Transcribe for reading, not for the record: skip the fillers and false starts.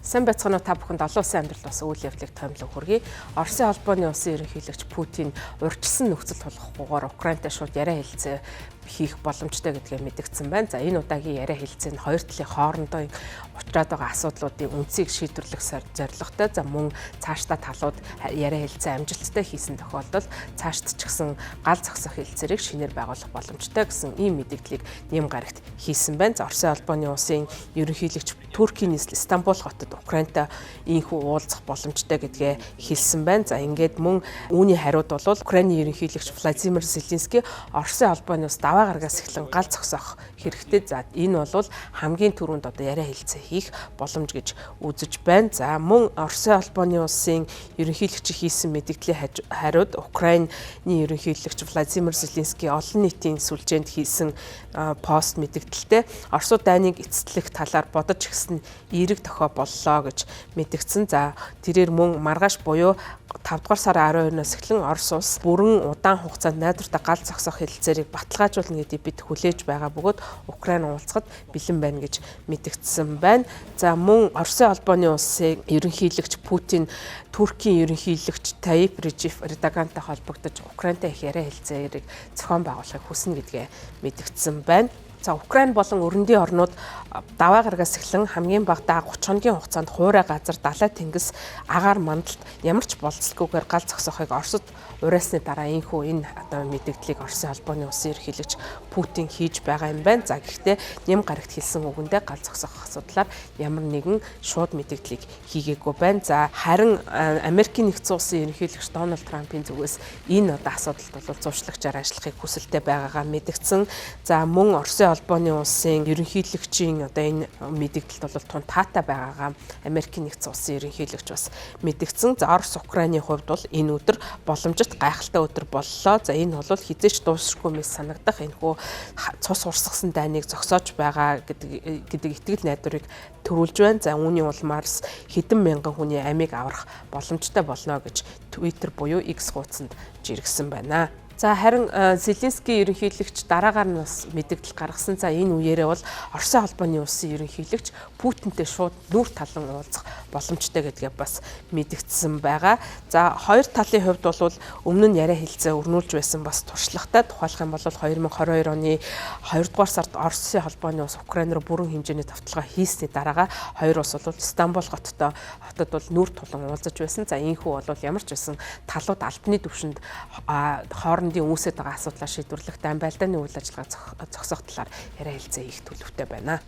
Сайн байцгаана уу та бүхэнд олон улсын амьдрал бас үйл явдлыг томилон хүргэе. Оросын холбооны улсын ерөнхийлөгч Путин урьдчилсан нөхцөл тулгуугаар Украинтай шууд яриа хэлцээ хийх боломжтой гэдгээ мэдгдсэн байна. За энэ удаагийн яриа хэлцээнд хоёр талын хоорондоо учраад байгаа асуудлуудын үндсийг шийдвэрлэх зорилготой. За мөн цаашдаа талууд яриа хэлцээ амжилттай хийсэн тохиолдолд цаашд ч гэсэн гал зогсох хэлцээрийг шинээр байгуулах боломжтой гэсэн ийм мэдээллийг нэм гарагт хийсэн байна. За Оросын холбооны улсын ерөнхийлөгч Туркийн нийслэл Стамбул хотод Украинтай ийхүү уулзах боломжтой гэдгээ хэлсэн байна. За ингээд мөн үүний хариуд бол Украины ерөнхийлөгч Владимир Зеленский Оросын холбооны ус даваа гаргаас эхлэн гал зогсоох хэрэгтэй. За энэ бол хамгийн түрүүнд одоо яриа хэлцээ хийх боломж гэж үзэж байна. За мөн Оросын холбооны улсын ерөнхийлөгч хийсэн мэдээллийн хариуд Украины ерөнхийлөгч Владимир Зеленский олон нийтийн сүлжээнд хийсэн пост мэдээлэлтэй Оросууд дайныг эцэслэх талаар бодож гисэн эерэг тохио боллоо гэж мэдгдсэн. За тэрээр мөн маргааш буюу 5 дугаар сарын 12-наас эхлэн Орос улс бүрэн удаан хугацаанд найдвартай гал зогсоох хэлэлцээрийг баталгаажуулна гэдгийг бид хүлээж байгаа бөгөөд Украин уулзахад бэлэн байна гэж мэдгдсэн байна. За мөн Оросын холбооны улсын ерөнхийлөгч Путин Туркийн ерөнхийлөгч Таyyip Recep Erdoğanтай холбогдож Украинтай их яриа хэлэлцээрийг зохион байгуулахыг хүснэ гэдгээ мэдгдсэн байна. За Украин болон өрөндийн орнууд даваа гаргаас эхлэн хамгийн багадаа 30 хоногийн хугацаанд хуурай газар далай тэнгис агаар мандалд ямар ч болцлоггүйгээр гал зогсоохыг Оросд уриасны дараа энэ одоо мэдээллийг Оросын холбооны улсын ерөнхийлөгч Путин хийж байгаа юм байна. За гэхдээ нэм гарагт хэлсэн үгэндээ гал зогсоох асуудлаар ямар нэгэн шууд мэдээллийг хийгээгүй байна. За харин Америкийн нэгдсэн улсын ерөнхийлөгч Дональд Трампын зүгээс энэ одоо асуудалд бол зуршлагчаар ажиллахыг хүсэлтэй байгаагаа мэдгдсэн. За мөн Оросын холбооны улсын ерөнхийлөгчийн одоо энэ мэдээлэлд бол тун таатай байгаагаа Америкийн нэгдсэн улсын ерөнхийлөгч бас мэдгдсэн. За Орос Украины хувьд бол энэ өдөр боломжит гайхалтай өдөр боллоо. За энэ бол хизээч дуусахгүй мэс санагдах энэхүү цус урсгасан дайныг зогсоож байгаа гэдэг итгэл найдварыг төрүүлж байна. За үүний улмаарс хэдэн мянган хүний амийг аврах боломжтой болно гэж Twitter буюу X хуудсанд жиргсэн байна. За харин Зеленский ерөнхийлөгч дараагаар нь бас мэдээлэл гаргасан. За энэ үеэрээ бол Оросын холбооны улсын ерөнхийлөгч Путинтэй шууд нүүр талан уулзах боломжтой гэдгээ бас мэдгдсэн байгаа. За хоёр талын хувьд бол өмнө нь яриа хэлцээ өрнүүлж байсан бас туршлагатай. Тухайлх юм бол 2022 оны 2 дугаар сард Оросын холбооны улс Украин руу бүрэн хэмжээний давталгаа хийсний дараагаа хоёр улс бол Стамбул хотод бол нүүр тулан уулзаж байсан. За ийхүү бол ямар ч байсан талууд албаны түвшинд хоорондын үүсэж байгаа асуудлаа шийдвэрлэх дан байлдааны үйл ажиллагаа зогсоох талаар яриа хэлцээ хийх төлөвтэй байна.